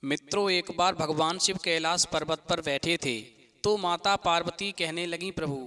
मित्रों, एक बार भगवान शिव कैलाश पर्वत पर बैठे थे तो माता पार्वती कहने लगी, प्रभु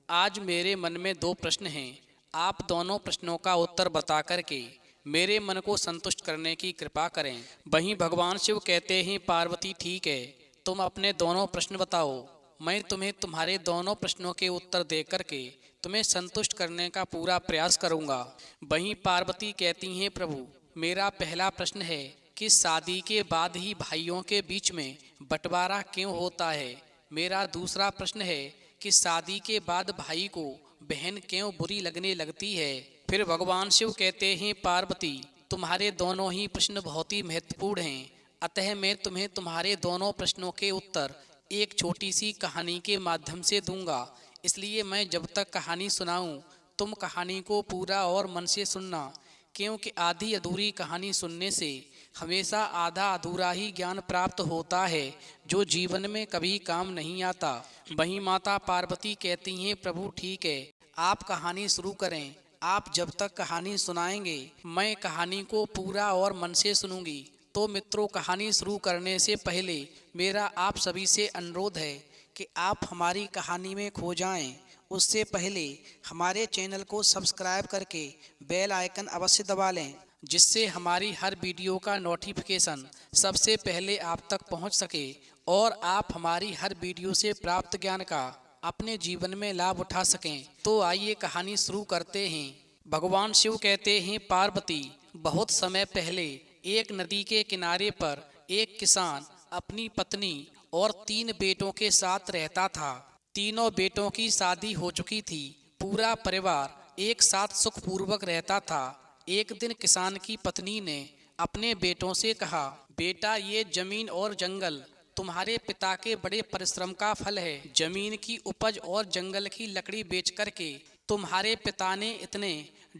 आज मेरे मन में दो प्रश्न हैं। आप दोनों प्रश्नों का उत्तर बता करके मेरे मन को संतुष्ट करने की कृपा करें। वहीं भगवान शिव कहते हैं, पार्वती ठीक है, तुम अपने दोनों प्रश्न बताओ, मैं तुम्हें तुम्हारे दोनों प्रश्नों के उत्तर दे करके तुम्हें संतुष्ट करने का पूरा प्रयास करूंगा। वहीं पार्वती कहती हैं, प्रभु मेरा पहला प्रश्न है कि शादी के बाद ही भाइयों के बीच में बंटवारा क्यों होता है। मेरा दूसरा प्रश्न है कि शादी के बाद भाई को बहन क्यों बुरी लगने लगती है। फिर भगवान शिव कहते हैं, पार्वती तुम्हारे दोनों ही प्रश्न बहुत ही महत्वपूर्ण हैं, अतः मैं तुम्हें तुम्हारे दोनों प्रश्नों के उत्तर एक छोटी सी कहानी के माध्यम से दूंगा। इसलिए मैं जब तक कहानी सुनाऊं तुम कहानी को पूरा और मन से सुनना, क्योंकि आधी अधूरी कहानी सुनने से हमेशा आधा अधूरा ही ज्ञान प्राप्त होता है, जो जीवन में कभी काम नहीं आता। वहीं माता पार्वती कहती हैं, प्रभु ठीक है, आप कहानी शुरू करें। आप जब तक कहानी सुनाएंगे मैं कहानी को पूरा और मन से सुनूंगी। तो मित्रों, कहानी शुरू करने से पहले मेरा आप सभी से अनुरोध है कि आप हमारी कहानी में खो जाएं। उससे पहले हमारे चैनल को सब्सक्राइब करके बेल आइकन अवश्य दबा लें, जिससे हमारी हर वीडियो का नोटिफिकेशन सबसे पहले आप तक पहुंच सके और आप हमारी हर वीडियो से प्राप्त ज्ञान का अपने जीवन में लाभ उठा सकें। तो आइए कहानी शुरू करते हैं। भगवान शिव कहते हैं, पार्वती बहुत समय पहले एक नदी के किनारे पर एक किसान अपनी पत्नी और 3 बेटों के साथ रहता था। तीनों बेटों की शादी हो चुकी थी। पूरा परिवार एक साथ सुखपूर्वक रहता था। एक दिन किसान की पत्नी ने अपने बेटों से कहा, बेटा ये जमीन और जंगल तुम्हारे पिता के बड़े परिश्रम का फल है। जमीन की उपज और जंगल की लकड़ी बेच करके तुम्हारे पिता ने इतने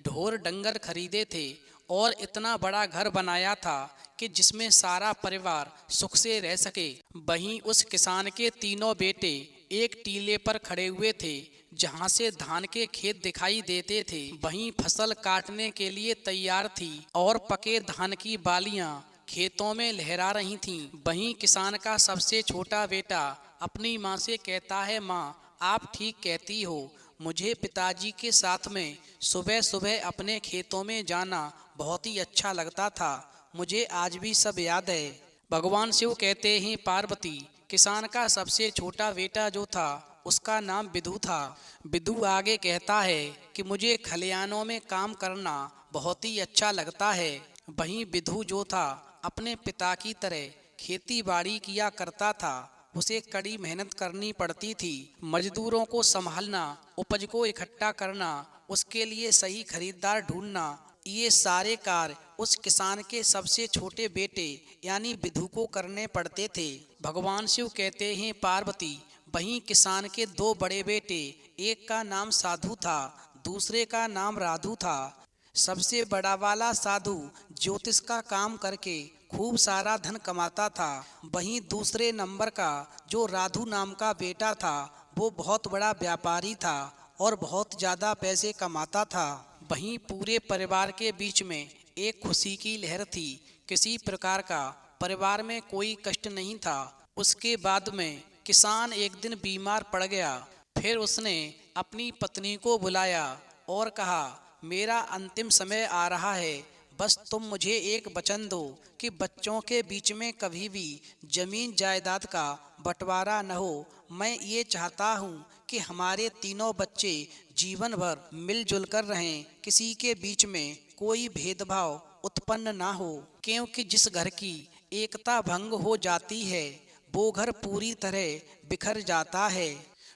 ढोर डंगर खरीदे थे और इतना बड़ा घर बनाया था कि जिसमें सारा परिवार सुख से रह सके। वहीं उस किसान के तीनों बेटे एक टीले पर खड़े हुए थे, जहां से धान के खेत दिखाई देते थे। वहीं फसल काटने के लिए तैयार थी और पके धान की बालियां खेतों में लहरा रही थीं। वहीं किसान का सबसे छोटा बेटा अपनी माँ से कहता है, माँ आप ठीक कहती हो, मुझे पिताजी के साथ में सुबह सुबह अपने खेतों में जाना बहुत ही अच्छा लगता था। मुझे आज भी सब याद है। भगवान शिव कहते हैं, पार्वती किसान का सबसे छोटा बेटा जो था उसका नाम विदु था। विदु आगे कहता है कि मुझे खलिहानों में काम करना बहुत ही अच्छा लगता है। वहीं विदु जो था अपने पिता की तरह खेती बाड़ी किया करता था। उसे कड़ी मेहनत करनी पड़ती थी। मजदूरों को संभालना, उपज को इकट्ठा करना, उसके लिए सही खरीदार ढूंढना, ये सारे कार्य उस किसान के सबसे छोटे बेटे यानी विदु को करने पड़ते थे। भगवान शिव कहते हैं, पार्वती वहीं किसान के 2 बड़े बेटे, एक का नाम साधु था, दूसरे का नाम राधु था। सबसे बड़ा वाला साधु ज्योतिष का काम करके खूब सारा धन कमाता था। वहीं दूसरे नंबर का जो राधु नाम का बेटा था वो बहुत बड़ा व्यापारी था और बहुत ज़्यादा पैसे कमाता था। वहीं पूरे परिवार के बीच में एक खुशी की लहर थी। किसी प्रकार का परिवार में कोई कष्ट नहीं था। उसके बाद में किसान एक दिन बीमार पड़ गया। फिर उसने अपनी पत्नी को बुलाया और कहा, मेरा अंतिम समय आ रहा है, बस तुम मुझे एक वचन दो कि बच्चों के बीच में कभी भी जमीन जायदाद का बंटवारा न हो। मैं ये चाहता हूँ कि हमारे तीनों बच्चे जीवन भर मिलजुल कर रहें, किसी के बीच में कोई भेदभाव उत्पन्न ना हो, क्योंकि जिस घर की एकता भंग हो जाती है वो घर पूरी तरह बिखर जाता है।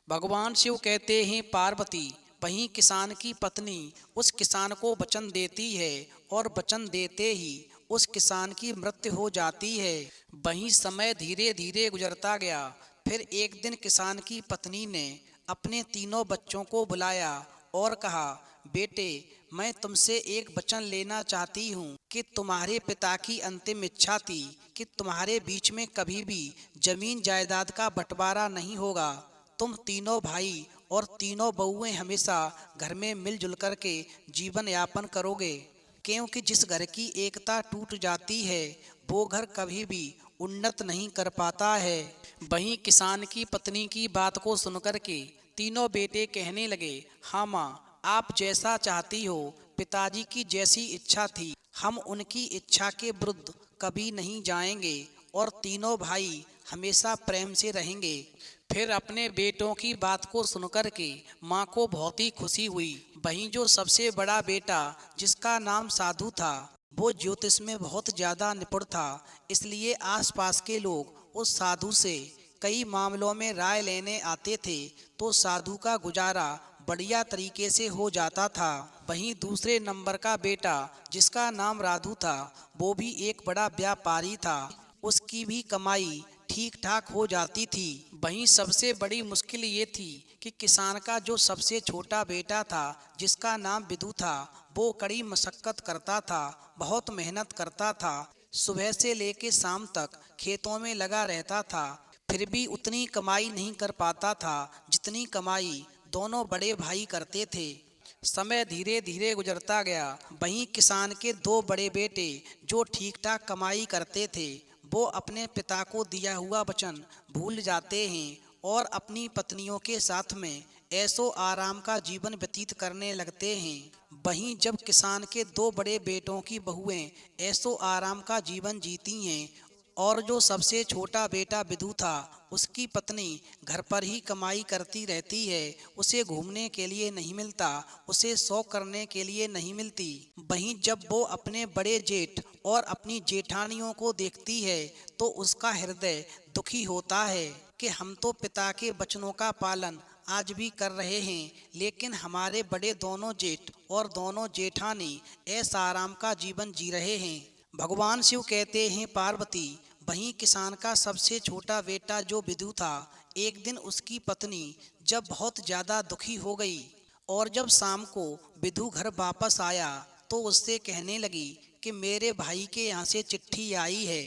भगवान शिव कहते हैं, पार्वती वहीं किसान की पत्नी उस किसान को वचन देती है और वचन देते ही उस किसान की मृत्यु हो जाती है। वहीं समय धीरे धीरे गुजरता गया। फिर एक दिन किसान की पत्नी ने अपने तीनों बच्चों को बुलाया और कहा, बेटे मैं तुमसे एक वचन लेना चाहती हूँ कि तुम्हारे पिता की अंतिम इच्छा थी कि तुम्हारे बीच में कभी भी जमीन जायदाद का बंटवारा नहीं होगा। तुम तीनों भाई और तीनों बहुएं हमेशा घर में मिलजुल कर के जीवन यापन करोगे, क्योंकि जिस घर की एकता टूट जाती है वो घर कभी भी उन्नत नहीं कर पाता है। वहीं किसान की पत्नी की बात को सुनकर के तीनों बेटे कहने लगे, हाँ माँ, आप जैसा चाहती हो, पिताजी की जैसी इच्छा थी, हम उनकी इच्छा के विरुद्ध कभी नहीं जाएंगे और तीनों भाई हमेशा प्रेम से रहेंगे। फिर अपने बेटों की बात को सुनकर के माँ को बहुत ही खुशी हुई। वहीं जो सबसे बड़ा बेटा, जिसका नाम साधु था, वो ज्योतिष में बहुत ज़्यादा निपुण था, इसलिए आसपास के लोग उस साधु से कई मामलों में राय लेने आते थे, तो साधु का गुजारा बढ़िया तरीके से हो जाता था। वहीं दूसरे नंबर का बेटा, जिसका नाम राधु था, वो भी एक बड़ा व्यापारी था, उसकी भी कमाई ठीक ठाक हो जाती थी। वहीं सबसे बड़ी मुश्किल ये थी कि किसान का जो सबसे छोटा बेटा था, जिसका नाम विदु था, वो कड़ी मशक्कत करता था, बहुत मेहनत करता था, सुबह से लेके शाम तक खेतों में लगा रहता था, फिर भी उतनी कमाई नहीं कर पाता था जितनी कमाई दोनों बड़े भाई करते थे। समय धीरे धीरे गुजरता गया। वहीं किसान के दो बड़े बेटे जो ठीक ठाक कमाई करते थे, वो अपने पिता को दिया हुआ वचन भूल जाते हैं और अपनी पत्नियों के साथ में ऐशो आराम का जीवन व्यतीत करने लगते हैं। वहीं जब किसान के दो बड़े बेटों की बहुएं ऐशो आराम का जीवन जीती हैं और जो सबसे छोटा बेटा विदु था, उसकी पत्नी घर पर ही कमाई करती रहती है, उसे घूमने के लिए नहीं मिलता, उसे शौक करने के लिए नहीं मिलती। वहीं जब वो अपने बड़े जेठ और अपनी जेठानियों को देखती है तो उसका हृदय दुखी होता है कि हम तो पिता के वचनों का पालन आज भी कर रहे हैं, लेकिन हमारे बड़े दोनों जेठ और दोनों जेठानी ऐसा आराम का जीवन जी रहे हैं। भगवान शिव कहते हैं, पार्वती, वहीं किसान का सबसे छोटा बेटा जो विदु था, एक दिन उसकी पत्नी जब बहुत ज़्यादा दुखी हो गई और जब शाम को विदु घर वापस आया तो उससे कहने लगी कि मेरे भाई के यहाँ से चिट्ठी आई है,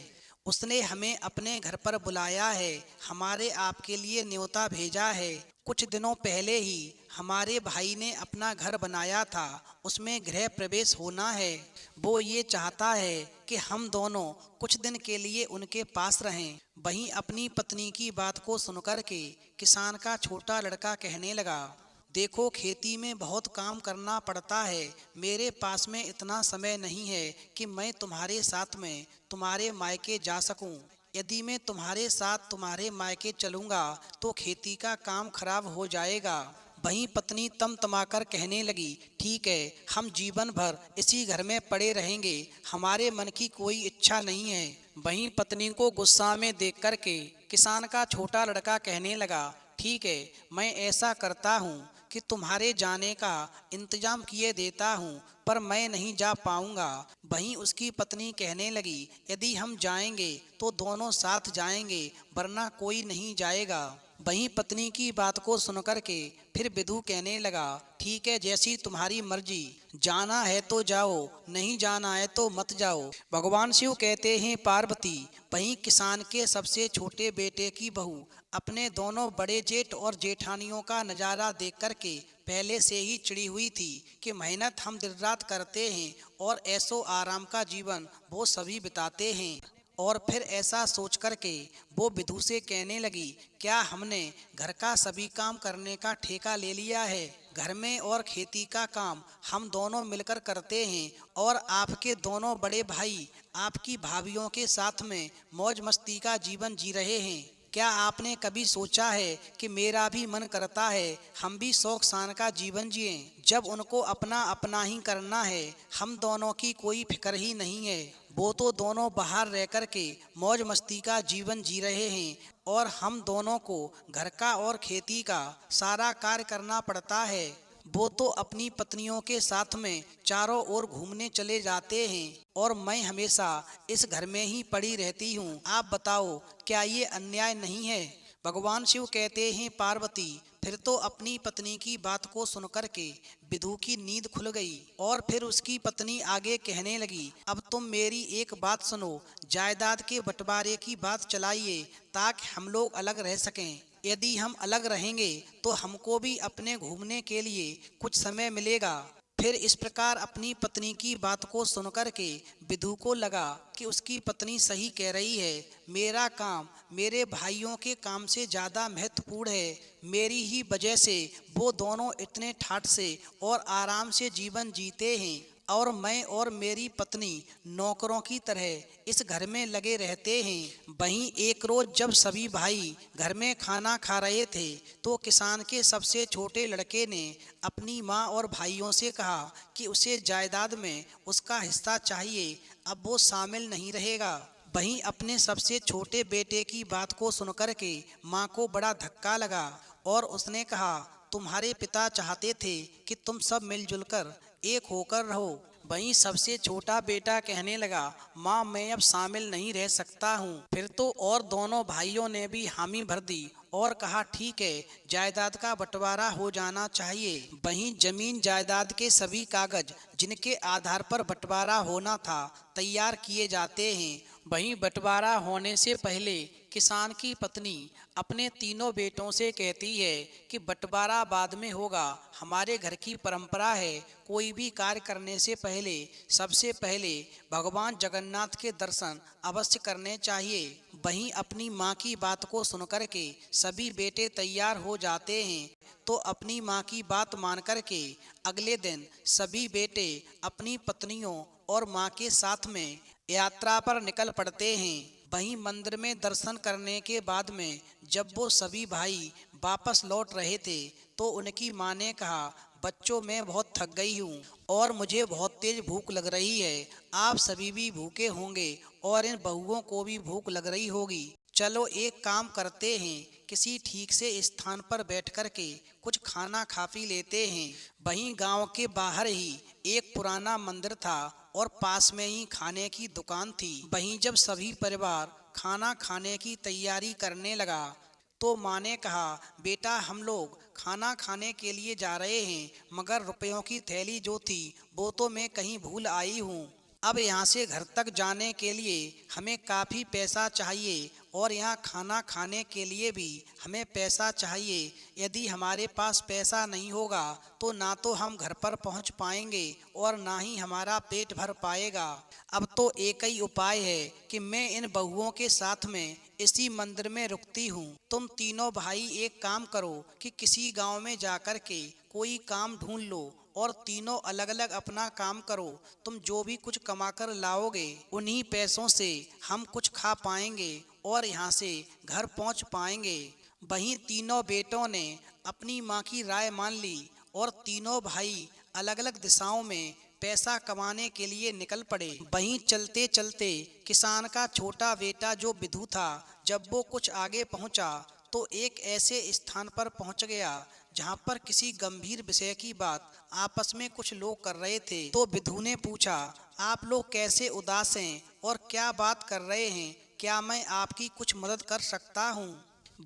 उसने हमें अपने घर पर बुलाया है, हमारे आपके लिए न्योता भेजा है। कुछ दिनों पहले ही हमारे भाई ने अपना घर बनाया था, उसमें गृह प्रवेश होना है। वो ये चाहता है कि हम दोनों कुछ दिन के लिए उनके पास रहें। वहीं अपनी पत्नी की बात को सुनकर के किसान का छोटा लड़का कहने लगा, देखो, खेती में बहुत काम करना पड़ता है, मेरे पास में इतना समय नहीं है कि मैं तुम्हारे साथ में तुम्हारे मायके जा सकूं। यदि मैं तुम्हारे साथ तुम्हारे मायके चलूंगा तो खेती का काम खराब हो जाएगा। वहीं पत्नी तमतमाकर कहने लगी, ठीक है, हम जीवन भर इसी घर में पड़े रहेंगे, हमारे मन की कोई इच्छा नहीं है। वहीं पत्नी को गुस्सा में देख कर के किसान का छोटा लड़का कहने लगा, ठीक है, मैं ऐसा करता हूँ कि तुम्हारे जाने का इंतजाम किए देता हूँ, पर मैं नहीं जा पाऊँगा। वहीं उसकी पत्नी कहने लगी, यदि हम जाएंगे तो दोनों साथ जाएंगे, वरना कोई नहीं जाएगा। वहीं पत्नी की बात को सुनकर के फिर विदु कहने लगा, ठीक है, जैसी तुम्हारी मर्जी, जाना है तो जाओ, नहीं जाना है तो मत जाओ। भगवान शिव कहते हैं, पार्वती, वहीं किसान के सबसे छोटे बेटे की बहू अपने दोनों बड़े जेठ और जेठानियों का नज़ारा देख कर के पहले से ही चिड़ी हुई थी कि मेहनत हम दिन रात करते हैं और ऐसो आराम का जीवन वो सभी बिताते हैं। और फिर ऐसा सोच कर के वो विदु से कहने लगी, क्या हमने घर का सभी काम करने का ठेका ले लिया है? घर में और खेती का काम हम दोनों मिलकर करते हैं और आपके दोनों बड़े भाई आपकी भाभीयों के साथ में मौज मस्ती का जीवन जी रहे हैं। क्या आपने कभी सोचा है कि मेरा भी मन करता है हम भी शौक शान का जीवन जिएं, जब उनको अपना अपना ही करना है, हम दोनों की कोई फिक्र ही नहीं है। वो तो दोनों बाहर रह कर के मौज मस्ती का जीवन जी रहे हैं और हम दोनों को घर का और खेती का सारा कार्य करना पड़ता है। वो तो अपनी पत्नियों के साथ में चारों ओर घूमने चले जाते हैं और मैं हमेशा इस घर में ही पड़ी रहती हूँ। आप बताओ, क्या ये अन्याय नहीं है? भगवान शिव कहते हैं, पार्वती, फिर तो अपनी पत्नी की बात को सुनकर के विदु की नींद खुल गई और फिर उसकी पत्नी आगे कहने लगी, अब तुम मेरी एक बात सुनो, जायदाद के बंटवारे की बात चलाइए ताकि हम लोग अलग रह सकें। यदि हम अलग रहेंगे तो हमको भी अपने घूमने के लिए कुछ समय मिलेगा। फिर इस प्रकार अपनी पत्नी की बात को सुनकर के विधु को लगा कि उसकी पत्नी सही कह रही है। मेरा काम मेरे भाइयों के काम से ज़्यादा महत्वपूर्ण है। मेरी ही वजह से वो दोनों इतने ठाठ से और आराम से जीवन जीते हैं और मैं और मेरी पत्नी नौकरों की तरह इस घर में लगे रहते हैं। वहीं एक रोज जब सभी भाई घर में खाना खा रहे थे तो किसान के सबसे छोटे लड़के ने अपनी माँ और भाइयों से कहा कि उसे जायदाद में उसका हिस्सा चाहिए, अब वो शामिल नहीं रहेगा। वहीं अपने सबसे छोटे बेटे की बात को सुनकर के माँ को बड़ा धक्का लगा और उसने कहा, तुम्हारे पिता चाहते थे कि तुम सब मिलजुल कर एक होकर रहो। वहीं सबसे छोटा बेटा कहने लगा, माँ मैं अब शामिल नहीं रह सकता हूँ। फिर तो और दोनों भाइयों ने भी हामी भर दी और कहा, ठीक है, जायदाद का बंटवारा हो जाना चाहिए। वहीं जमीन जायदाद के सभी कागज जिनके आधार पर बंटवारा होना था तैयार किए जाते हैं। वहीं बंटवारा होने से पहले किसान की पत्नी अपने तीनों बेटों से कहती है कि बंटवारा बाद में होगा, हमारे घर की परंपरा है कोई भी कार्य करने से पहले सबसे पहले भगवान जगन्नाथ के दर्शन अवश्य करने चाहिए। वहीं अपनी माँ की बात को सुनकर के सभी बेटे तैयार हो जाते हैं तो अपनी माँ की बात मान कर के अगले दिन सभी बेटे अपनी पत्नियों और माँ के साथ में यात्रा पर निकल पड़ते हैं। वहीं मंदिर में दर्शन करने के बाद में जब वो सभी भाई वापस लौट रहे थे तो उनकी माँ ने कहा, बच्चों मैं बहुत थक गई हूँ और मुझे बहुत तेज भूख लग रही है। आप सभी भी भूखे होंगे और इन बहुओं को भी भूख लग रही होगी। चलो एक काम करते हैं, किसी ठीक से स्थान पर बैठ कर के कुछ खाना खा पी लेते हैं। वहीं गांव के बाहर ही एक पुराना मंदिर था और पास में ही खाने की दुकान थी। वहीं जब सभी परिवार खाना खाने की तैयारी करने लगा तो माँ ने कहा, बेटा हम लोग खाना खाने के लिए जा रहे हैं मगर रुपयों की थैली जो थी वो तो मैं कहीं भूल आई हूँ। अब यहाँ से घर तक जाने के लिए हमें काफ़ी पैसा चाहिए और यहाँ खाना खाने के लिए भी हमें पैसा चाहिए। यदि हमारे पास पैसा नहीं होगा तो ना तो हम घर पर पहुँच पाएंगे और ना ही हमारा पेट भर पाएगा। अब तो एक ही उपाय है कि मैं इन बहुओं के साथ में इसी मंदिर में रुकती हूँ। तुम तीनों भाई एक काम करो कि किसी गांव में जाकर के कोई काम ढूंढ लो और तीनों अलग अलग अपना काम करो। तुम जो भी कुछ कमा कर लाओगे उन्हीं पैसों से हम कुछ खा पाएंगे और यहाँ से घर पहुँच पाएंगे। वहीं तीनों बेटों ने अपनी माँ की राय मान ली और तीनों भाई अलग अलग दिशाओं में पैसा कमाने के लिए निकल पड़े। वहीं चलते चलते किसान का छोटा बेटा जो विधु था, जब वो कुछ आगे पहुंचा तो एक ऐसे स्थान पर पहुंच गया जहां पर किसी गंभीर विषय की बात आपस में कुछ लोग कर रहे थे। तो विधु ने पूछा, आप लोग कैसे उदास हैं और क्या बात कर रहे हैं, क्या मैं आपकी कुछ मदद कर सकता हूँ?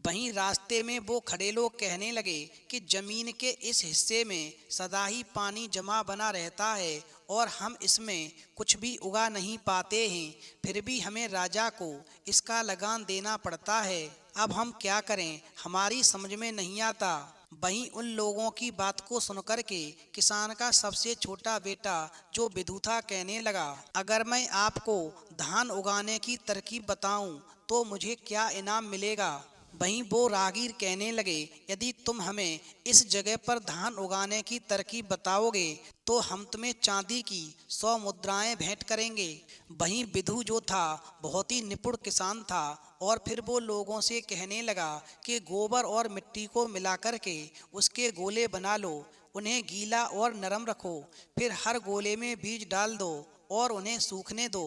वहीं रास्ते में वो खड़े लोग कहने लगे कि जमीन के इस हिस्से में सदा ही पानी जमा बना रहता है और हम इसमें कुछ भी उगा नहीं पाते हैं, फिर भी हमें राजा को इसका लगान देना पड़ता है। अब हम क्या करें, हमारी समझ में नहीं आता। वहीं उन लोगों की बात को सुनकर के किसान का सबसे छोटा बेटा जो विधु था कहने लगा, अगर मैं आपको धान उगाने की तरकीब बताऊं तो मुझे क्या इनाम मिलेगा? वहीं वो राहगीर कहने लगे, यदि तुम हमें इस जगह पर धान उगाने की तरकीब बताओगे तो हम तुम्हें चांदी की 100 मुद्राएं भेंट करेंगे। वहीं विधु जो था बहुत ही निपुण किसान था और फिर वो लोगों से कहने लगा कि गोबर और मिट्टी को मिलाकर के उसके गोले बना लो, उन्हें गीला और नरम रखो, फिर हर गोले में बीज डाल दो और उन्हें सूखने दो।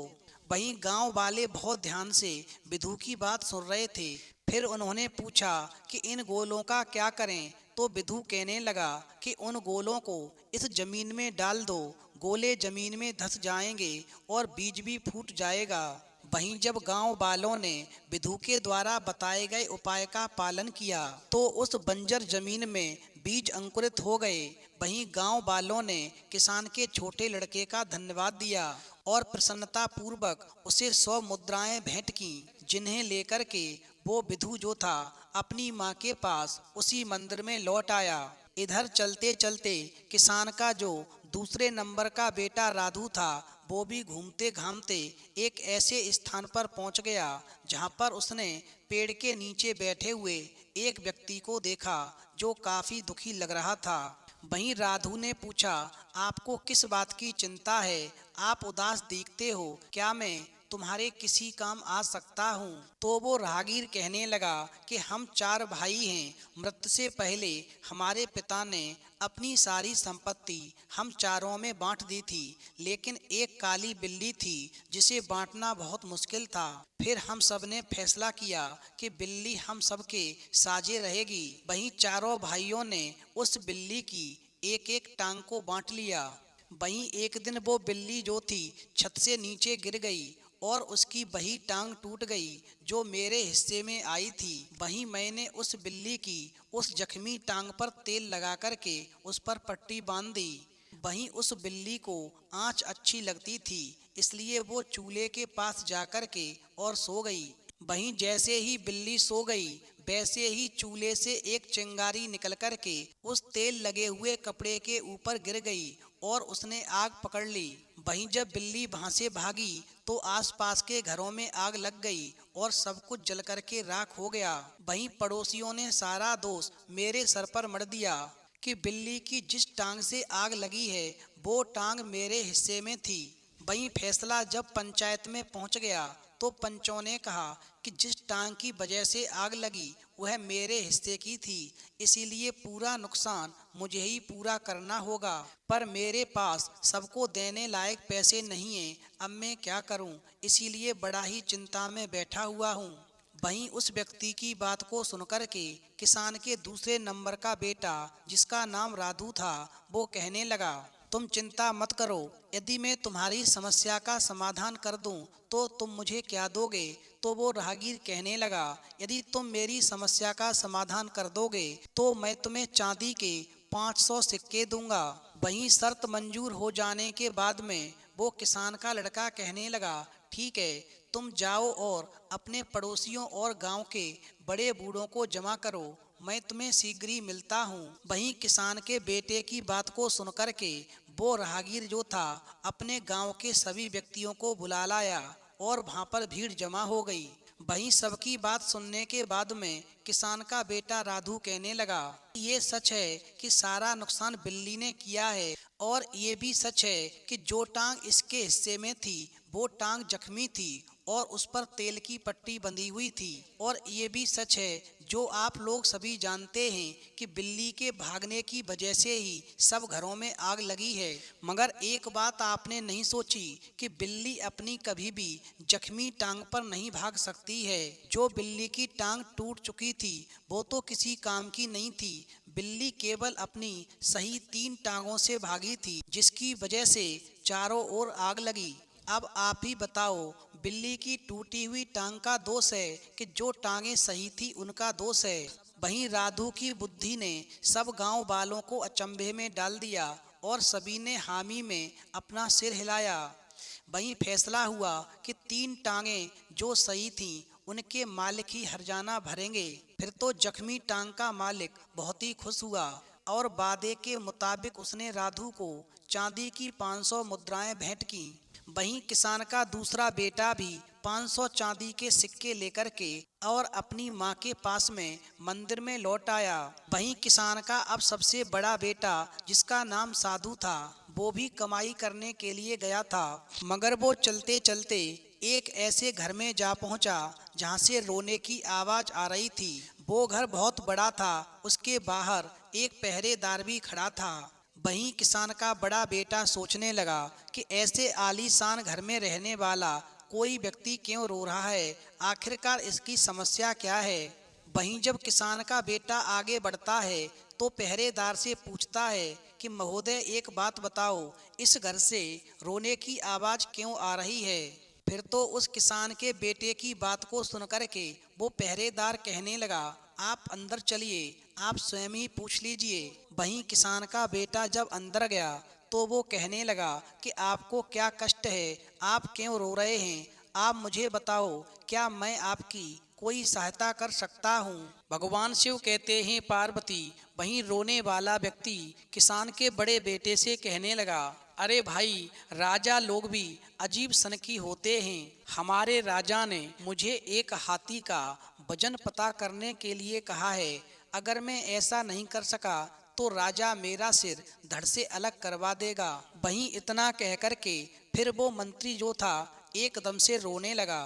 वहीं गांव वाले बहुत ध्यान से विधु की बात सुन रहे थे। फिर उन्होंने पूछा कि इन गोलों का क्या करें? तो विधु कहने लगा कि उन गोलों को इस जमीन में डाल दो, गोले जमीन में धंस जाएंगे और बीज भी फूट जाएगा। वहीं जब गांव वालों ने विधु के द्वारा बताए गए उपाय का पालन किया तो उस बंजर जमीन में बीज अंकुरित हो गए। वहीं गांव वालों ने किसान के छोटे लड़के का धन्यवाद दिया और प्रसन्नता पूर्वक उसे 100 मुद्राएं भेंट की, जिन्हें लेकर के वो विधु जो था अपनी माँ के पास उसी मंदिर में लौट आया। इधर चलते चलते किसान का जो दूसरे नंबर का बेटा राधु था। वो भी घूमते घामते एक ऐसे स्थान पर पहुंच गया जहां पर उसने पेड़ के नीचे बैठे हुए एक व्यक्ति को देखा जो काफी दुखी लग रहा था। वहीं राधु ने पूछा, आपको किस बात की चिंता है? आप उदास दिखते हो, क्या मैं तुम्हारे किसी काम आ सकता हूँ? तो वो राहगीर कहने लगा कि हम 4 भाई हैं। मृत्यु से पहले हमारे पिता ने अपनी सारी संपत्ति हम चारों में बांट दी थी, लेकिन एक काली बिल्ली थी जिसे बांटना बहुत मुश्किल था। फिर हम सब ने फैसला किया कि बिल्ली हम सब के साझे रहेगी। वहीं चारों भाइयों ने उस बिल्ली की एक एक टांग को बांट लिया। वहीं एक दिन वो बिल्ली जो थी छत से नीचे गिर गई और उसकी वही टांग टूट गई जो मेरे हिस्से में आई थी। वहीं मैंने उस बिल्ली की उस जख्मी टांग पर तेल लगा करके उस पर पट्टी बांध दी। वहीं उस बिल्ली को आँच अच्छी लगती थी, इसलिए वो चूल्हे के पास जाकर के और सो गई। वहीं जैसे ही बिल्ली सो गई, वैसे ही चूल्हे से एक चिंगारी निकल कर के उस तेल लगे हुए कपड़े के ऊपर गिर गई और उसने आग पकड़ ली। वहीं जब बिल्ली वहां से भागी तो आसपास के घरों में आग लग गई और सब कुछ जल करके राख हो गया। वहीं पड़ोसियों ने सारा दोष मेरे सर पर मढ़ दिया कि बिल्ली की जिस टांग से आग लगी है वो टांग मेरे हिस्से में थी। वहीं फैसला जब पंचायत में पहुंच गया तो पंचों ने कहा कि जिस टांग की वजह से आग लगी वह मेरे हिस्से की थी, इसीलिए पूरा नुकसान मुझे ही पूरा करना होगा। पर मेरे पास सबको देने लायक पैसे नहीं हैं, अब मैं क्या करूं? इसीलिए बड़ा ही चिंता में बैठा हुआ हूं। वहीं उस व्यक्ति की बात को सुनकर के किसान के दूसरे नंबर का बेटा, जिसका नाम राधु था, वो कहने लगा, तुम चिंता मत करो, यदि मैं तुम्हारी समस्या का समाधान कर दूं तो तुम मुझे क्या दोगे? तो वो राहगीर कहने लगा, यदि तुम मेरी समस्या का समाधान कर दोगे तो मैं तुम्हें चांदी के 500 सिक्के दूंगा। वहीं शर्त मंजूर हो जाने के बाद में वो किसान का लड़का कहने लगा, ठीक है, तुम जाओ और अपने पड़ोसियों और गांव के बड़े बूढ़ों को जमा करो, मैं तुम्हें शीघ्र ही मिलता हूँ। वहीं किसान के बेटे की बात को सुनकर के वो राहगीर जो था अपने गांव के सभी व्यक्तियों को बुला लाया और वहां पर भीड़ जमा हो गई। वहीं सबकी बात सुनने के बाद में किसान का बेटा राधु कहने लगा, ये सच है कि सारा नुकसान बिल्ली ने किया है, और ये भी सच है कि जो टांग इसके हिस्से में थी वो टांग जख्मी थी और उस पर तेल की पट्टी बंधी हुई थी। और ये भी सच है जो आप लोग सभी जानते हैं कि बिल्ली के भागने की वजह से ही सब घरों में आग लगी है। मगर एक बात आपने नहीं सोची कि बिल्ली अपनी कभी भी जख्मी टांग पर नहीं भाग सकती है। जो बिल्ली की टांग टूट चुकी थी वो तो किसी काम की नहीं थी। बिल्ली केवल अपनी सही 3 टांगों से भागी थी, जिसकी वजह से चारों ओर आग लगी। अब आप ही बताओ, बिल्ली की टूटी हुई टांग का दोष है कि जो टांगें सही थी उनका दोष है? वहीं राधु की बुद्धि ने सब गांव वालों को अचंभे में डाल दिया और सभी ने हामी में अपना सिर हिलाया। वहीं फैसला हुआ कि 3 टांगें जो सही थीं उनके मालिक ही हर्जाना भरेंगे। फिर तो जख्मी टांग का मालिक बहुत ही खुश हुआ और वादे के मुताबिक उसने राधु को चांदी की 500 मुद्राएं भेंट की। वहीं किसान का दूसरा बेटा भी 500 चांदी के सिक्के लेकर के और अपनी माँ के पास में मंदिर में लौट आया। वहीं किसान का अब सबसे बड़ा बेटा, जिसका नाम साधु था, वो भी कमाई करने के लिए गया था। मगर वो चलते चलते एक ऐसे घर में जा पहुंचा जहां से रोने की आवाज आ रही थी। वो घर बहुत बड़ा था, उसके बाहर एक पहरेदार भी खड़ा था। वहीं किसान का बड़ा बेटा सोचने लगा कि ऐसे आलीशान घर में रहने वाला कोई व्यक्ति क्यों रो रहा है, आखिरकार इसकी समस्या क्या है। वहीं जब किसान का बेटा आगे बढ़ता है तो पहरेदार से पूछता है कि महोदय, एक बात बताओ, इस घर से रोने की आवाज़ क्यों आ रही है? फिर तो उस किसान के बेटे की बात को सुनकर के वो पहरेदार कहने लगा, आप अंदर चलिए, आप स्वयं ही पूछ लीजिए। वहीं किसान का बेटा जब अंदर गया तो वो कहने लगा कि आपको क्या कष्ट है, आप क्यों रो रहे हैं? आप मुझे बताओ, क्या मैं आपकी कोई सहायता कर सकता हूँ। भगवान शिव कहते हैं पार्वती, वहीं रोने वाला व्यक्ति किसान के बड़े बेटे से कहने लगा, अरे भाई, राजा लोग भी अजीब सनकी होते हैं। हमारे राजा ने मुझे एक हाथी का वजन पता करने के लिए कहा है। अगर मैं ऐसा नहीं कर सका तो राजा मेरा सिर धड़ से अलग करवा देगा। वहीं इतना कह कर के फिर वो मंत्री जो था एकदम से रोने लगा।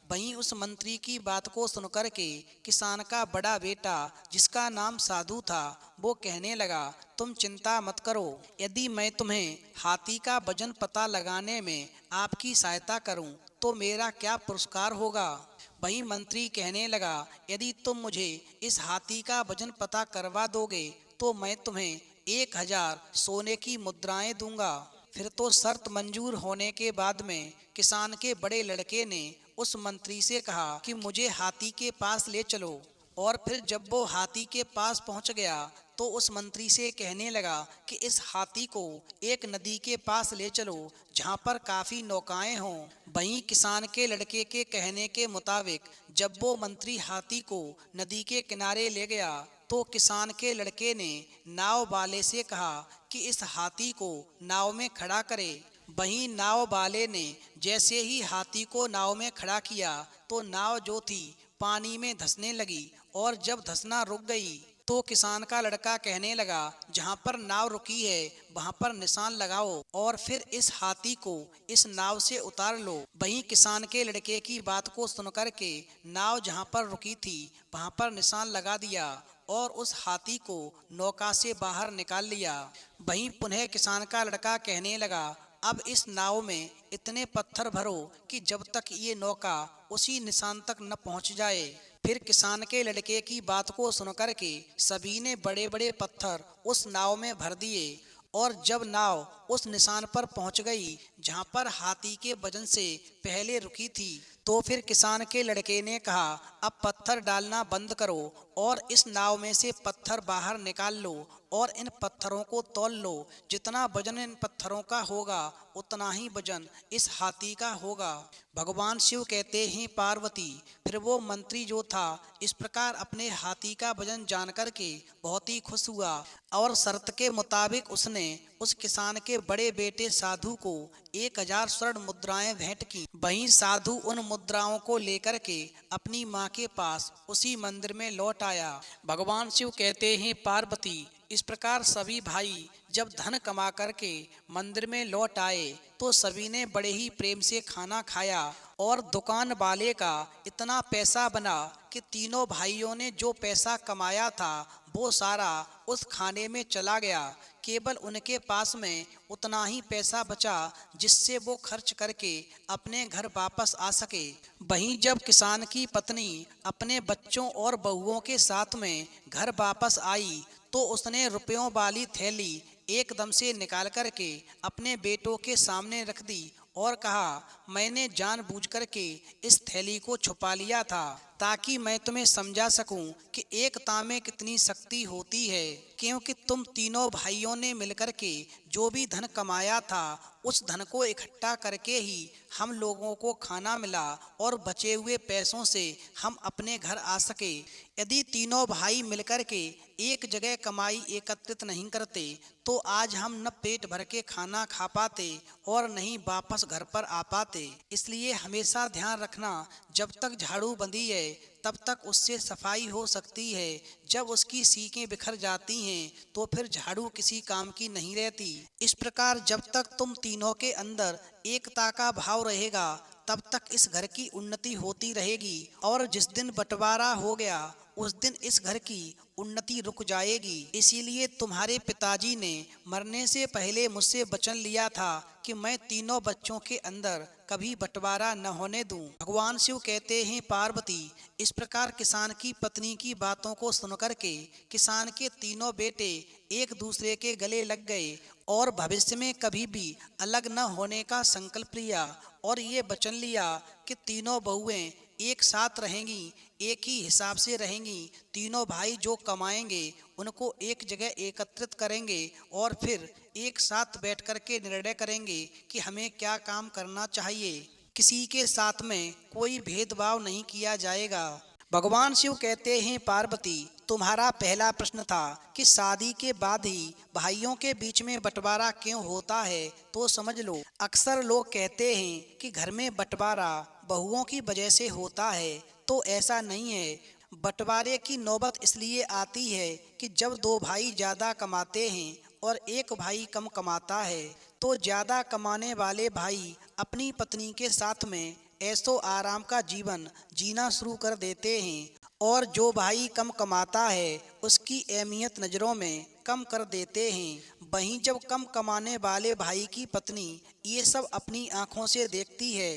वहीं उस मंत्री की बात को सुनकर के किसान का बड़ा बेटा, जिसका नाम साधु था, वो कहने लगा, तुम चिंता मत करो। यदि मैं तुम्हें हाथी का वजन पता लगाने में आपकी सहायता करूं तो मेरा क्या पुरस्कार होगा। वहीं मंत्री कहने लगा, यदि तुम मुझे इस हाथी का वजन पता करवा दोगे तो मैं तुम्हें 1000 सोने की मुद्राएं दूंगा। फिर तो शर्त मंजूर होने के बाद में किसान के बड़े लड़के ने उस मंत्री से कहा कि मुझे हाथी के पास ले चलो। और फिर जब वो हाथी के पास पहुंच गया तो उस मंत्री से कहने लगा कि इस हाथी को एक नदी के पास ले चलो जहां पर काफ़ी नौकाएं हों। वहीं किसान के लड़के के कहने के मुताबिक जब वो मंत्री हाथी को नदी के किनारे ले गया तो किसान के लड़के ने नाव वाले से कहा कि इस हाथी को नाव में खड़ा करे। वहीं नाव वाले ने जैसे ही हाथी को नाव में खड़ा किया तो नाव जो थी पानी में धंसने लगी, और जब धंसना रुक गई तो किसान का लड़का कहने लगा, जहां पर नाव रुकी है वहां पर निशान लगाओ और फिर इस हाथी को इस नाव से उतार लो। वहीं किसान के लड़के की बात को सुनकर के नाव जहां पर रुकी थी वहां पर निशान लगा दिया और उस हाथी को नौका से बाहर निकाल लिया। वहीं पुनः किसान का लड़का कहने लगा, अब इस नाव में इतने पत्थर भरो कि जब तक ये नौका उसी निशान तक न पहुंच जाए। फिर किसान के लड़के की बात को सुनकर के सभी ने बड़े बड़े पत्थर उस नाव में भर दिए, और जब नाव उस निशान पर पहुंच गई जहां पर हाथी के वजन से पहले रुकी थी तो फिर किसान के लड़के ने कहा, अब पत्थर डालना बंद करो और इस नाव में से पत्थर बाहर निकाल लो और इन पत्थरों को तौल लो। जितना वजन इन पत्थरों का होगा उतना ही वजन इस हाथी का होगा। भगवान शिव कहते हैं पार्वती, फिर वो मंत्री जो था इस प्रकार अपने हाथी का वजन जान कर के बहुत ही खुश हुआ और शर्त के मुताबिक उसने उस किसान के बड़े बेटे साधु को 1000 स्वर्ण मुद्राएं भेंट की। वहीं साधु उन मुद्राओं को लेकर के अपनी माँ के पास उसी मंदिर में लौट आया। भगवान शिव कहते हैं पार्वती, इस प्रकार सभी भाई जब धन कमा करके मंदिर में लौट आए तो सभी ने बड़े ही प्रेम से खाना खाया और दुकान वाले का इतना पैसा बना कि तीनों भाइयों ने जो पैसा कमाया था वो सारा उस खाने में चला गया। केवल उनके पास में उतना ही पैसा बचा जिससे वो खर्च करके अपने घर वापस आ सके। वहीं जब किसान की पत्नी अपने बच्चों और बहुओं के साथ में घर वापस आई तो उसने रुपयों वाली थैली एकदम से निकाल करके अपने बेटों के सामने रख दी और कहा, मैंने जानबूझ करके इस थैली को छुपा लिया था ताकि मैं तुम्हें समझा सकूं कि एकता में कितनी शक्ति होती है, क्योंकि तुम तीनों भाइयों ने मिलकर के जो भी धन कमाया था उस धन को इकट्ठा करके ही हम लोगों को खाना मिला और बचे हुए पैसों से हम अपने घर आ सके। यदि तीनों भाई मिलकर के एक जगह कमाई एकत्रित नहीं करते तो आज हम न पेट भर के खाना खा पाते और नहीं वापस घर पर आ पाते। इसलिए हमेशा ध्यान रखना, जब तक झाड़ू बंधी है तब तक उससे सफाई हो सकती है, जब उसकी सीकें बिखर जाती हैं तो फिर झाड़ू किसी काम की नहीं रहती। इस प्रकार जब तक तुम तीनों के अंदर एकता का भाव रहेगा तब तक इस घर की उन्नति होती रहेगी, और जिस दिन बंटवारा हो गया उस दिन इस घर की उन्नति रुक जाएगी। इसीलिए तुम्हारे पिताजी ने मरने से पहले मुझसे वचन लिया था कि मैं तीनों बच्चों के अंदर कभी बंटवारा न होने दूं। भगवान शिव कहते हैं पार्वती, इस प्रकार किसान की पत्नी की बातों को सुनकर के किसान के तीनों बेटे एक दूसरे के गले लग गए और भविष्य में कभी भी अलग न होने का संकल्प लिया और ये वचन लिया कि तीनों बहुएं एक साथ रहेंगी, एक ही हिसाब से रहेंगी। तीनों भाई जो कमाएंगे उनको एक जगह एकत्रित करेंगे और फिर एक साथ बैठ कर के निर्णय करेंगे कि हमें क्या काम करना चाहिए। किसी के साथ में कोई भेदभाव नहीं किया जाएगा। भगवान शिव कहते हैं, पार्वती तुम्हारा पहला प्रश्न था कि शादी के बाद ही भाइयों के बीच में बंटवारा क्यों होता है, तो समझ लो। अक्सर लोग कहते हैं कि घर में बंटवारा बहुओं की वजह से होता है, तो ऐसा नहीं है। बंटवारे की नौबत इसलिए आती है कि जब दो भाई ज़्यादा कमाते हैं और एक भाई कम कमाता है, तो ज़्यादा कमाने वाले भाई अपनी पत्नी के साथ में ऐशो आराम का जीवन जीना शुरू कर देते हैं और जो भाई कम कमाता है उसकी अहमियत नज़रों में कम कर देते हैं। वहीं जब कम कमाने वाले भाई की पत्नी ये सब अपनी आंखों से देखती है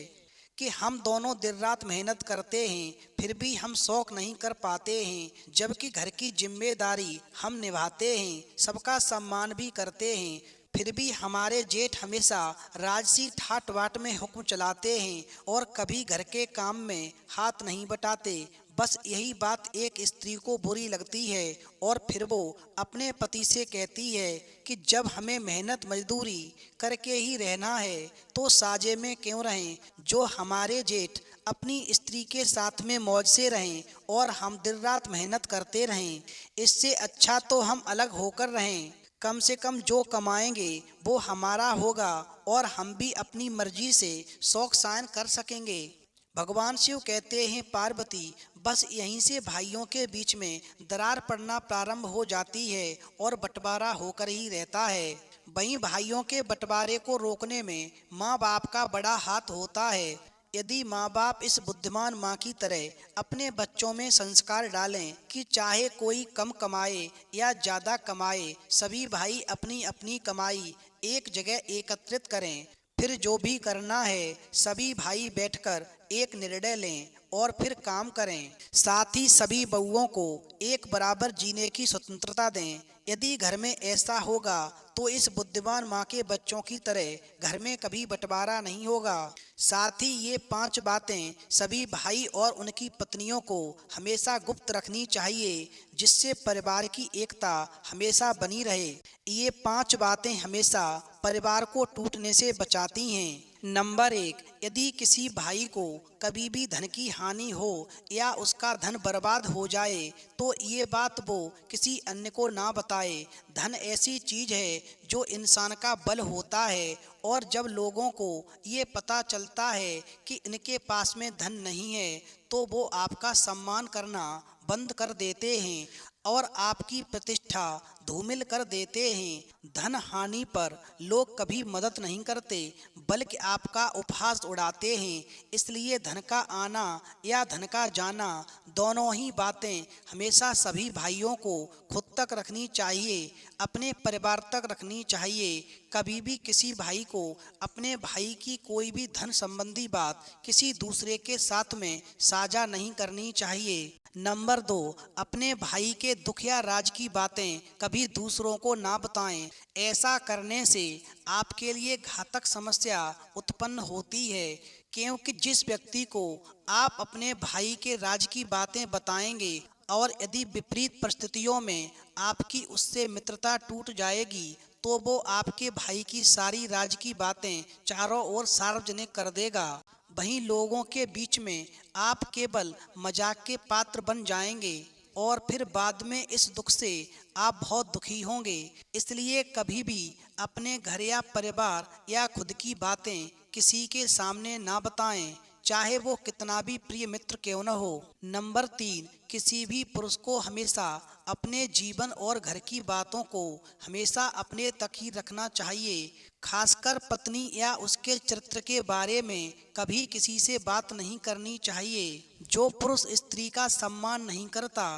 कि हम दोनों दिन रात मेहनत करते हैं फिर भी हम शौक नहीं कर पाते हैं, जबकि घर की जिम्मेदारी हम निभाते हैं, सबका सम्मान भी करते हैं, फिर भी हमारे जेठ हमेशा राजसी ठाट बाट में हुक्म चलाते हैं और कभी घर के काम में हाथ नहीं बटाते। बस यही बात एक स्त्री को बुरी लगती है और फिर वो अपने पति से कहती है कि जब हमें मेहनत मजदूरी करके ही रहना है तो साजे में क्यों रहें, जो हमारे जेठ अपनी स्त्री के साथ में मौज से रहें और हम दिन रात मेहनत करते रहें। इससे अच्छा तो हम अलग होकर रहें, कम से कम जो कमाएंगे वो हमारा होगा और हम भी अपनी मर्जी से शौक शायन कर सकेंगे। भगवान शिव कहते हैं, पार्वती बस यहीं से भाइयों के बीच में दरार पड़ना प्रारंभ हो जाती है और बंटवारा होकर ही रहता है। वहीं भाइयों के बंटवारे को रोकने में माँ बाप का बड़ा हाथ होता है। यदि माँ बाप इस बुद्धिमान माँ की तरह अपने बच्चों में संस्कार डालें कि चाहे कोई कम कमाए या ज़्यादा कमाए, सभी भाई अपनी अपनी कमाई एक जगह एकत्रित करें, फिर जो भी करना है सभी भाई बैठकर एक निर्णय लें और फिर काम करें। साथ ही सभी बहुओं को एक बराबर जीने की स्वतंत्रता दें। यदि घर में ऐसा होगा तो इस बुद्धिमान माँ के बच्चों की तरह घर में कभी बंटवारा नहीं होगा। साथ ही ये 5 बातें सभी भाई और उनकी पत्नियों को हमेशा गुप्त रखनी चाहिए, जिससे परिवार की एकता हमेशा बनी रहे। ये 5 बातें हमेशा परिवार को टूटने से बचाती हैं। नंबर 1, यदि किसी भाई को कभी भी धन की हानि हो या उसका धन बर्बाद हो जाए तो ये बात वो किसी अन्य को ना बताए। धन ऐसी चीज है जो इंसान का बल होता है और जब लोगों को ये पता चलता है कि इनके पास में धन नहीं है तो वो आपका सम्मान करना बंद कर देते हैं और आपकी प्रतिष्ठा धूमिल कर देते हैं। धन हानि पर लोग कभी मदद नहीं करते बल्कि आपका उपहास उड़ाते हैं। इसलिए धन का आना या धन का जाना दोनों ही बातें हमेशा सभी भाइयों को खुद तक रखनी चाहिए, अपने परिवार तक रखनी चाहिए। कभी भी किसी भाई को अपने भाई की कोई भी धन संबंधी बात किसी दूसरे के साथ में साझा नहीं करनी चाहिए। नंबर 2, अपने भाई के दुख या राज की बातें कभी दूसरों को ना बताएं। ऐसा करने से आपके लिए घातक समस्या उत्पन्न होती है, क्योंकि जिस व्यक्ति को आप अपने भाई के राज की बातें बताएंगे और यदि विपरीत परिस्थितियों में आपकी उससे मित्रता टूट जाएगी तो वो आपके भाई की सारी राज की बातें चारों ओर सार्वजनिक कर देगा। वहीं लोगों के बीच में आप केवल मजाक के पात्र बन जाएंगे और फिर बाद में इस दुख से आप बहुत दुखी होंगे। इसलिए कभी भी अपने घर या परिवार या खुद की बातें किसी के सामने ना बताएं, चाहे वो कितना भी प्रिय मित्र क्यों न हो। नंबर 3, किसी भी पुरुष को हमेशा अपने जीवन और घर की बातों को हमेशा अपने तक ही रखना चाहिए। खासकर पत्नी या उसके चरित्र के बारे में कभी किसी से बात नहीं करनी चाहिए। जो पुरुष स्त्री का सम्मान नहीं करता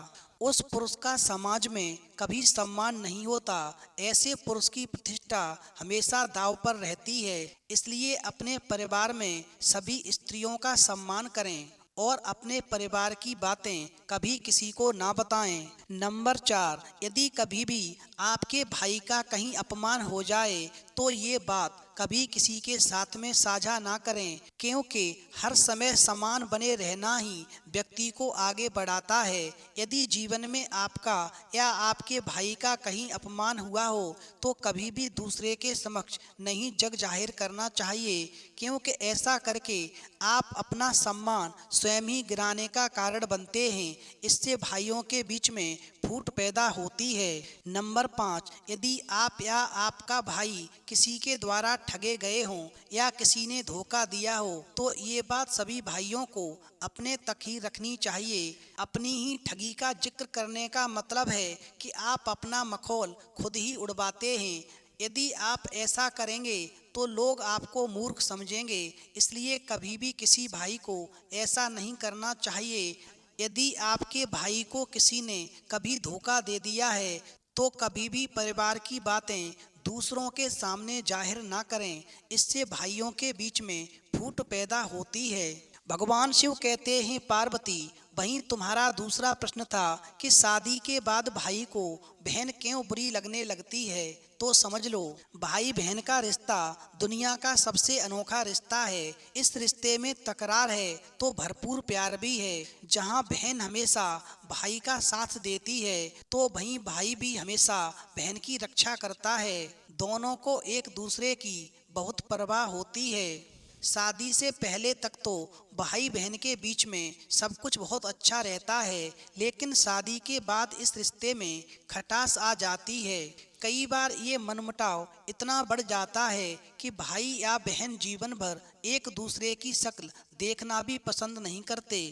उस पुरुष का समाज में कभी सम्मान नहीं होता। ऐसे पुरुष की प्रतिष्ठा हमेशा दांव पर रहती है। इसलिए अपने परिवार में सभी स्त्रियों का सम्मान करें और अपने परिवार की बातें कभी किसी को ना बताएं। नंबर 4, यदि कभी भी आपके भाई का कहीं अपमान हो जाए तो ये बात कभी किसी के साथ में साझा ना करें, क्योंकि हर समय समान बने रहना ही व्यक्ति को आगे बढ़ाता है। यदि जीवन में आपका या आपके भाई का कहीं अपमान हुआ हो तो कभी भी दूसरे के समक्ष नहीं जग जाहिर करना चाहिए, क्योंकि ऐसा करके आप अपना सम्मान स्वयं ही गिराने का कारण बनते हैं। इससे भाइयों के बीच में फूट पैदा होती है। नंबर 5, यदि आप या आपका भाई किसी के द्वारा ठगे गए हों या किसी ने धोखा दिया हो तो ये बात सभी भाइयों को अपने तक ही रखनी चाहिए। अपनी ही ठगी का जिक्र करने का मतलब है कि आप अपना मखौल खुद ही उड़वाते हैं। यदि आप ऐसा करेंगे तो लोग आपको मूर्ख समझेंगे, इसलिए कभी भी किसी भाई को ऐसा नहीं करना चाहिए। यदि आपके भाई को किसी ने कभी धोखा दे दिया है तो कभी भी परिवार की बातें दूसरों के सामने जाहिर ना करें, इससे भाइयों के बीच में फूट पैदा होती है। भगवान शिव कहते हैं पार्वती, वहीं तुम्हारा दूसरा प्रश्न था कि शादी के बाद भाई को बहन क्यों बुरी लगने लगती है, तो समझ लो, भाई बहन का रिश्ता दुनिया का सबसे अनोखा रिश्ता है। इस रिश्ते में तकरार है तो भरपूर प्यार भी है। जहां बहन हमेशा भाई का साथ देती है तो वहीं भाई भी हमेशा बहन की रक्षा करता है। दोनों को एक दूसरे की बहुत परवाह होती है। शादी से पहले तक तो भाई बहन के बीच में सब कुछ बहुत अच्छा रहता है, लेकिन शादी के बाद इस रिश्ते में खटास आ जाती है। कई बार ये मनमुटाव इतना बढ़ जाता है कि भाई या बहन जीवन भर एक दूसरे की शक्ल देखना भी पसंद नहीं करते।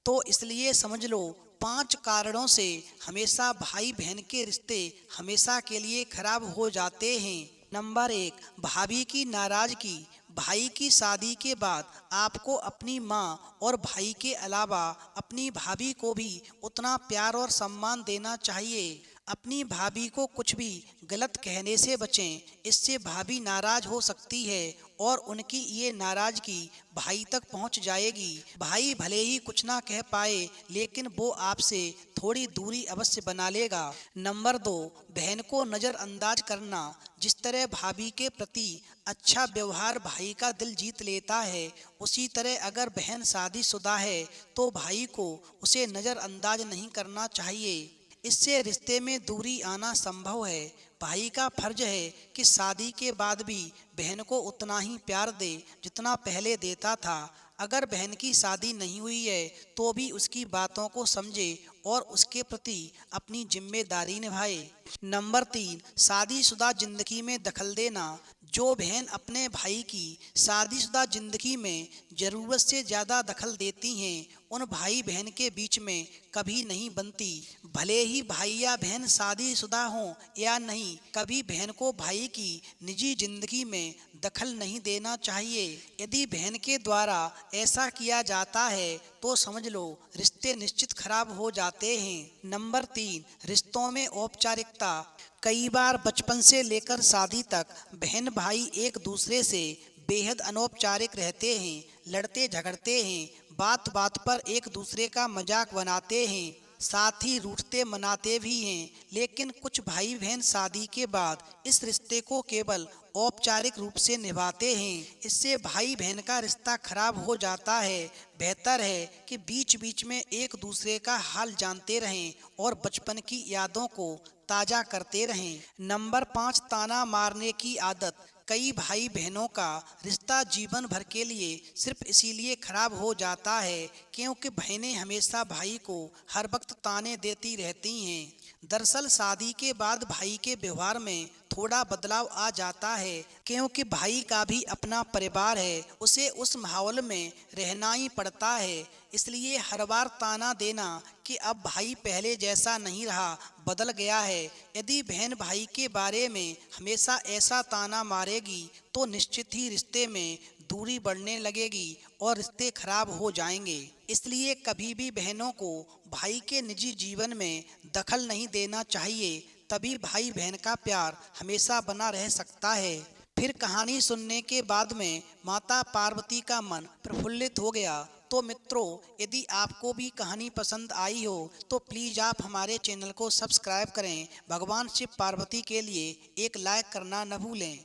तो इसलिए समझ लो, 5 कारणों से हमेशा भाई बहन के रिश्ते हमेशा के लिए खराब हो जाते हैं। नंबर 1, भाभी की नाराजगी। भाई की शादी के बाद आपको अपनी माँ और भाई के अलावा अपनी भाभी को भी उतना प्यार और सम्मान देना चाहिए। अपनी भाभी को कुछ भी गलत कहने से बचें, इससे भाभी नाराज हो सकती है और उनकी ये नाराजगी भाई तक पहुंच जाएगी। भाई भले ही कुछ ना कह पाए, लेकिन वो आपसे थोड़ी दूरी अवश्य बना लेगा। नंबर 2, बहन को नज़रअंदाज करना। जिस तरह भाभी के प्रति अच्छा व्यवहार भाई का दिल जीत लेता है, उसी तरह अगर बहन शादीशुदा है तो भाई को उसे नज़रअंदाज नहीं करना चाहिए। इससे रिश्ते में दूरी आना संभव है। भाई का फर्ज है कि शादी के बाद भी बहन को उतना ही प्यार दे जितना पहले देता था। अगर बहन की शादी नहीं हुई है तो भी उसकी बातों को समझे और उसके प्रति अपनी जिम्मेदारी निभाए। नंबर 3, शादीशुदा जिंदगी में दखल देना। जो बहन अपने भाई की शादीशुदा जिंदगी में ज़रूरत से ज़्यादा दखल देती हैं, उन भाई बहन के बीच में कभी नहीं बनती। भले ही भाई या बहन शादीशुदा हों या नहीं, कभी बहन को भाई की निजी जिंदगी में दखल नहीं देना चाहिए। यदि बहन के द्वारा ऐसा किया जाता है तो समझ लो, रिश्ते निश्चित खराब हो जाते हैं। नंबर 3, रिश्तों में औपचारिकता। कई बार बचपन से लेकर शादी तक बहन भाई एक दूसरे से बेहद अनौपचारिक रहते हैं, लड़ते झगड़ते हैं, बात बात पर एक दूसरे का मजाक बनाते हैं, साथ ही रूठते मनाते भी हैं। लेकिन कुछ भाई बहन शादी के बाद इस रिश्ते को केवल औपचारिक रूप से निभाते हैं। इससे भाई बहन का रिश्ता खराब हो जाता है। बेहतर है कि बीच बीच में एक दूसरे का हाल जानते रहें और बचपन की यादों को ताज़ा करते रहें। नंबर 5, ताना मारने की आदत। कई भाई बहनों का रिश्ता जीवन भर के लिए सिर्फ इसीलिए खराब हो जाता है क्योंकि बहनें हमेशा भाई को हर वक्त ताने देती रहती हैं। दरअसल शादी के बाद भाई के व्यवहार में थोड़ा बदलाव आ जाता है, क्योंकि भाई का भी अपना परिवार है, उसे उस माहौल में रहना ही पड़ता है। इसलिए हर बार ताना देना कि अब भाई पहले जैसा नहीं रहा, बदल गया है। यदि बहन भाई के बारे में हमेशा ऐसा ताना मारेगी तो निश्चित ही रिश्ते में दूरी बढ़ने लगेगी और रिश्ते खराब हो जाएंगे। इसलिए कभी भी बहनों को भाई के निजी जीवन में दखल नहीं देना चाहिए, तभी भाई बहन का प्यार हमेशा बना रह सकता है। फिर कहानी सुनने के बाद में माता पार्वती का मन प्रफुल्लित हो गया। तो मित्रों, यदि आपको भी कहानी पसंद आई हो तो प्लीज़ आप हमारे चैनल को सब्सक्राइब करें। भगवान शिव पार्वती के लिए एक लाइक करना न भूलें।